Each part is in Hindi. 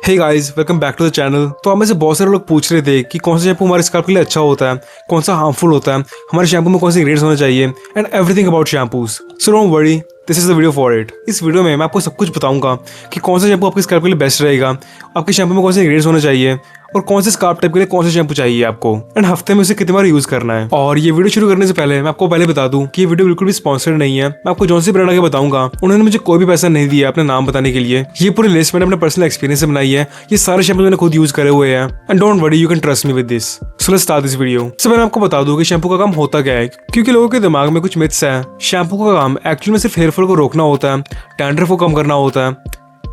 Hey guys, welcome back to the channel. तो आप में से बहुत सारे लोग पूछ रहे थे कि कौन सा शैम्पू हमारे स्कैल्प के लिए अच्छा होता है, कौन सा हार्मफुल होता है, हमारे शैम्पू में कौन से इंग्रेडिएंट्स होने चाहिए and everything about shampoos. So don't worry, this is the video for it. इस वीडियो में मैं आपको सब कुछ बताऊंगा कि कौन सा शैम्पू आपके स्कैल्प के लिए बेस्ट रहेगा, आपके शैम्पू में कौन से इंग्रेडिएंट्स होने चाहिए और कौन से स्कार्फ टाइप के लिए कौन सा शैम्पू चाहिए आपको एंड हफ्ते में उसे कितनी बार यूज करना है। और ये वीडियो शुरू करने से पहले मैं आपको पहले बता दूं कि ये वीडियो बिल्कुल भी स्पॉन्सर्ड नहीं है। मैं आपको जौन सी ब्रांड आगे बताऊंगा उन्होंने मुझे कोई भी पैसा नहीं दिया अपना नाम बताने के लिए। ये पूरी लिस्ट मैंने अपने पर्सनल एक्सपीरियंस से बनाई है। ये सारे शैम्पू मैंने खुद यूज करे हुए हैं and don't worry, you can trust me with this. So let's start this video. सबसे पहले आपको बता दूं कि शैम्पू का काम होता क्या है, क्योंकि लोगों के दिमाग में कुछ मिथ्स है। शैम्पू का काम एक्चुअली में सिर्फ हेयर फॉल को रोकना होता है, डैंड्रफ को कम करना होता है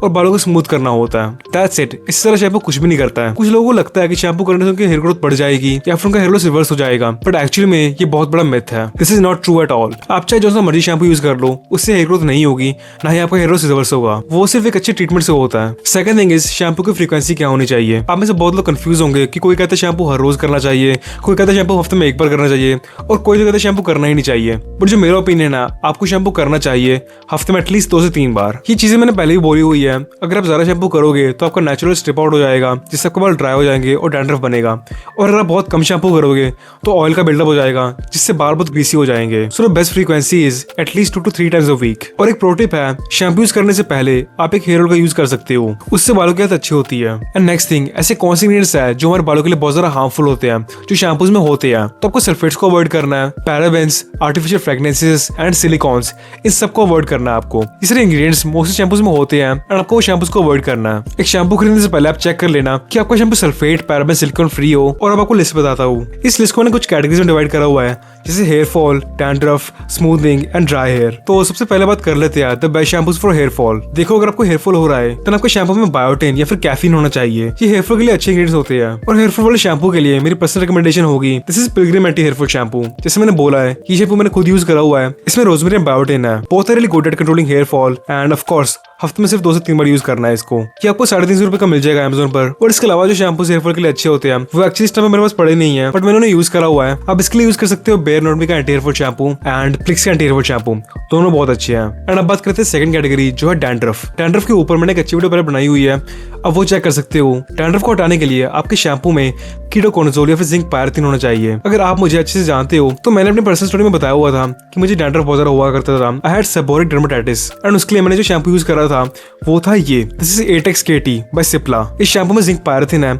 और बालों को स्मूथ करना होता है। That's it. इससे ज्यादा शैम्पू कुछ भी नहीं करता है। कुछ लोगों को लगता है कि शैम्पू करने से उनकी हेयर ग्रोथ बढ़ जाएगी या फिर उनका हेयर लॉस रिवर्स हो जाएगा, बट एक्चुअली में ये बहुत बड़ा मिथ है। This is not true at all. आप चाहे जो सा मर्जी शैम्पू यूज कर लो, उससे हेयर ग्रोथ नहीं होगी, ना ही आपका हेयर लॉस रिवर्स होगा। वो सिर्फ एक अच्छे ट्रीटमेंट से होता है। सेकंड थिंग इज शैम्पू की फ्रीक्वेंसी क्या होनी चाहिए। आप में से बहुत लोग कंफ्यूज होंगे कि कोई कहता है शैम्पू हर रोज करना चाहिए, कोई कहता है शैम्पू हफ्ते में एक बार करना चाहिए और कोई कहता है शैम्पू करना ही नहीं चाहिए। बट जो मेरा ओपिनियन है, आपको शैम्पू करना चाहिए हफ्ते में एटलीस्ट 2 से 3 बार। ये चीजें मैंने पहले भी बोली हुई है। अगर आप ज्यादा शैम्पू करोगे तो आपका नेचुरल स्ट्रिप आउट हो जाएगा, जिससे आपके बाल ड्राई हो जाएंगे और डैंड्रफ बनेगा। और अगर आप बहुत कम शैम्पू करोगे तो ऑयल का बिल्डअप हो जाएगा, जिससे बाल बहुत ग्रीसी हो जाएंगे। So the best frequency is at least 2 to 3 times a week. और एक प्रो टिप है, शैम्पू यूज करने से पहले आप एक हेयर ऑयल का यूज कर सकते हो, उससे बालों की हेल्थ अच्छी होती है। एंड नेक्स्ट थिंग, ऐसे कौन से इंग्रेडिएंट्स है जो हमारे बालों के लिए बहुत ज्यादा हार्मफुल होते हैं, जो शैम्पूज में होते हैं। तो आपको सल्फेट्स को अवॉइड करना है, parabens, artificial fragrances and silicones, इन सबको अवॉइड करना है आपको। ये सारे इंग्रेडिएंट्स मोस्टली शैम्पूज में होते हैं एंड आपको शैम्पूज को अवॉइड करना है। एक शैम्पू खरीदने से पहले आप चेक कर लेना कि आपका shampoo sulphate, paraben, silicon free हो। और अब आपको लिस्ट बताता हूँ। इस लिस्ट को मैंने कुछ कैटेगरीज में डिवाइड करा हुआ है, जैसे hair fall, dandruff, smoothing and dry hair. तो सबसे पहले बात कर लेते हैं the best shampoos for hair fall. देखो, अगर आपको हेयर फॉल हो रहा है तो आपके शैम्पू में बायोटिन या फिर कैफीन होना चाहिए। ये हेयर फॉल के लिए अच्छे इंग्रेडिएंट्स होते हैं। और हेयर फॉल वाले शैम्पू के लिए मेरी पर्सनल रिकमेंडेशन होगी this is pilgrim anti hair fall shampoo. जैसे मैंने बोला है, ये शैम्पू मैंने खुद यूज करा हुआ है। इसमें रोजमेरी एंड बायोटिन है, both are really good at controlling hair fall and of course हफ्ते में सिर्फ 2 से 3 बार यूज करना है इसको। ये आपको 350 रुपए का मिल जाएगा अमेज़न पर। और इसके अलावा जो शैम्पू हेयर फॉल के लिए अच्छे होते हैं वो एक्चुअली इस टाइम मेरे पास पड़े नहीं है, बट मैंने उन्हें यूज करा हुआ है। आप इसके लिए यूज कर सकते हो बेयर नॉर्मी का anti hair fall shampoo and Plix का एंटी हेयर फॉल शैम्पू, दोनों बहुत अच्छे हैं। एंड अब बात करते हैं सेकंड कैटेगरी, जो है डैंड्रफ। डैंड्रफ के ऊपर मैंने एक अच्छी वीडियो पहले बनाई हुई है, अब वो चेक कर सकते हो। डैंड्रफ को हटाने के लिए आपके शैम्पू में कीटोकोनाजोल या फिर जिंक पायरेथिन होना चाहिए। अगर आप मुझे अच्छे से जानते हो तो मैंने अपने पर्सनल स्टोरी में बताया हुआ था कि मुझे डैंड्रफ बहुत ज्यादा हुआ करता था। I had seborrheic dermatitis and उसके लिए मैंने जो शैम्पू यूज करा था वो था ये, this is Atex KT by Cipla. इस शैम्पू में जिंक पायरेथिन है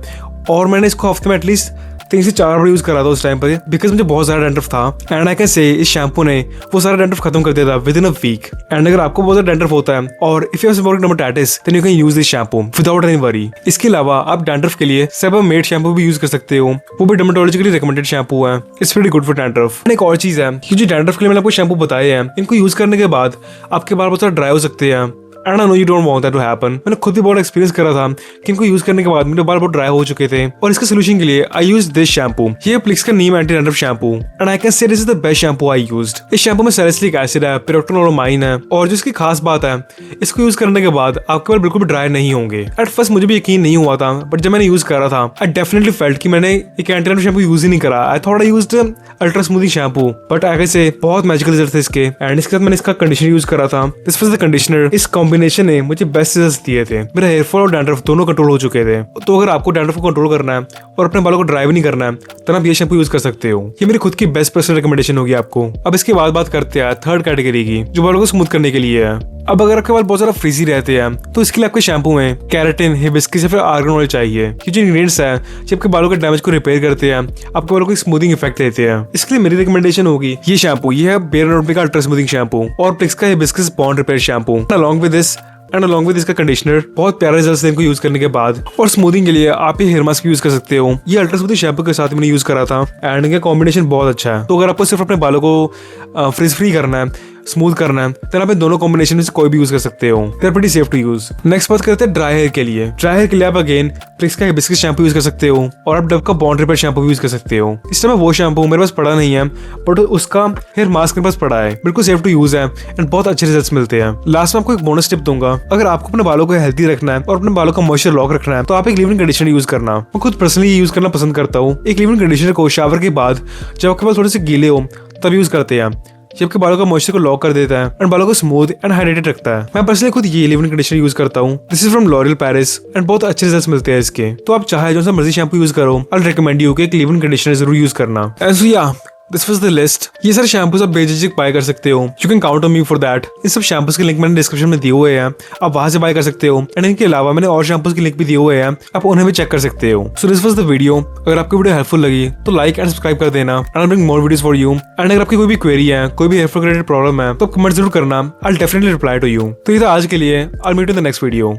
और मैंने इसको हफ्ते में एटलीस्ट 3 से 4 बार यूज करा था उस टाइम पर, बिकॉज मुझे बहुत सारा डैंड्रफ था। एंड आई कैन से इस शैम्पू ने वो सारा डैंड्रफ खत्म कर दिया था within a week. And अगर आपको बहुत ज्यादा डैंड्रफ होता है और if you have seborrheic dermatitis then you can use this shampoo without any worry. इसके अलावा आप डैंड्रफ के लिए सेबामेड शैम्पू भी यूज कर सकते हो, वो भी डर्मेटोलॉजिकली रिकमेंडेड शैम्पू है। It's pretty good for dandruff. एक और चीज है कि जो डैंड्रफ के लिए मैंने आपको शैम्पू बताए हैं, इनको यूज करने के बाद आपके बाल बहुत ज्यादा ड्राई हो सकते हैं। And I know you don't want that to happen. मैंने खुद भी बहुत एक्सपीरियंस करा था कि इनको यूज करने के बाद मेरे बाल बहुत ड्राई हो चुके थे। और इसके सोल्यूशन के लिए आई यूज दिस शैम्पू। ये प्लिक्स का neem anti dandruff shampoo and I can say this is the best shampoo I used. इस शैम्पू में सैलिसिलिक एसिड है, पिरोक्टोनोलोमाइन है और जो इसकी खास बात है, इसको यूज करने के बाद आपके बाल बिल्कुल भी ड्राई नहीं होंगे। एट फर्स्ट मुझे भी यकीन नहीं हुआ था, बट जब मैंने यूज करा था आई डेफिनेटली फेल्ट कि मैंने एक एंटी डैंड्रफ शैम्पू यूज ही नहीं करा। I thought I used ultra smoothing shampoo, but आगे से बहुत मैजिकल रिजल्ट थे इसके। एंड इसके साथ मैंने इसका कंडीशनर यूज करा था। This was the conditioner. इस कॉम्बिनेशन ने मुझे बेस्ट रिजल्ट्स दिए थे। मेरा हेयर फॉल और डैंड्रफ दोनों कंट्रोल हो चुके थे। तो अगर आपको डैंड्रफ को कंट्रोल करना है और अपने बालों को ड्राई भी नहीं करना है तो आप ये शैम्पू यूज कर सकते हो। ये मेरी खुद की बेस्ट पर्सनल रिकमेंडेशन होगी आपको। अब इसके बाद बात करते हैं थर्ड कैटेगरी की, जो बालों को स्मूथ करने के लिए है। अब अगर आपके बाल बहुत ज्यादा फ्रीजी रहते हैं तो इसके लिए आपके शैम्पू में कैराटिन, हिबिस्कस या फिर आर्गन ऑयल चाहिए। ये जो इंग्रेडिएंट्स है जो आपके बालों के डैमेज को रिपेयर करते हैं, आपके बालों को स्मूथिंग इफेक्ट देते हैं। इसके लिए मेरी रिकमेंडेशन होगी ये शैम्पू। ये है बेयर नॉर्मी का अल्ट्रा स्मूथिंग शैम्पू और प्लिक्स का hibiscus bond repair shampoo along with this and along with इसका कंडीशनर। बहुत प्यारा रिजल्ट्स हैं इनको यूज करने के बाद। और स्मूथिंग के लिए आप ये हेयर मास्क यूज कर सकते हो। ये अल्ट्रा स्मूथिंग शैम्पू के साथ मैंने यूज करा था एंड इनका कॉम्बिनेशन बहुत अच्छा है। तो अगर आपको सिर्फ अपने बालों को फ्रिज फ्री करना है, स्मूथ करना है, तो आप दोनों कॉम्बिनेशन में से कोई भी यूज कर सकते हो। They are pretty safe to use. Next बात करते हैं ड्राई हेयर के लिए। ड्राई हेयर के लिए आप अगेन प्लिक्स का हिबिस्कस शैम्पू यूज कर सकते हो और आप डव का बॉन्ड रिपेयर शैम्पू यूज कर सकते हो। इस समय वो शैम्पू मेरे पास पड़ा नहीं है, बट उसका हेयर मास्क मेरे पास पड़ा है। बिल्कुल सेफ टू यूज है एंड बहुत अच्छे रिजल्ट्स मिलते हैं। लास्ट में आपको एक बोनस टिप दूंगा, अगर आपको अपने बालों को हेल्दी रखना है और अपने बालों का मॉइस्चर लॉक रखना है तो आप एक लीव इन कंडीशनर यूज करना। मैं खुद पर्सनली यूज करना पसंद करता हूँ। एक लीव इन कंडीशनर को शावर के बाद जब आपके बाल थोड़े से गीले हो तब यूज करते हैं। ये आपके बालों का मॉइस्चर को लॉक कर देता है एंड बालों को स्मूथ एंड हाइड्रेटेड रखता है। मैं पर्सनली खुद ये लिव इन कंडीशनर यूज करता हूँ। This is from L'Oreal Paris and बहुत अच्छे रिजल्ट्स मिलते हैं इसके। तो आप चाहे जो सा मर्जी शैम्पू यूज करो, आई रिकमेंड यू कि एक लिव इन कंडीशनर जरूर यूज करना। एंड सो या दिस वाज द लिस्ट। ये सारे शैम्पूज आप बेझिझक बाय कर सकते हो। You can count on me for that. इन सब शैम्पूज के लिंक मैंने डिस्क्रिप्शन में दिए हुए हैं, आप वहां से बाय कर सकते हो। एंड इनके अलावा मैंने और शैम्पूज के लिंक भी दिए हुए हैं, आप उन्हें भी चेक कर सकते हो। So this was the video. अगर आपको वीडियो हेल्पफुल लगी तो लाइक एंड सब्सक्राइब कर देना and I bring more videos for you. And अगर आपकी कोई भी क्वेरी है, कोई भी हेयर फॉल रिलेटेड प्रॉब्लम है तो आप कमेंट जरूर करना, I will definitely reply to you. तो ये था आज के लिए। I will meet in the next video.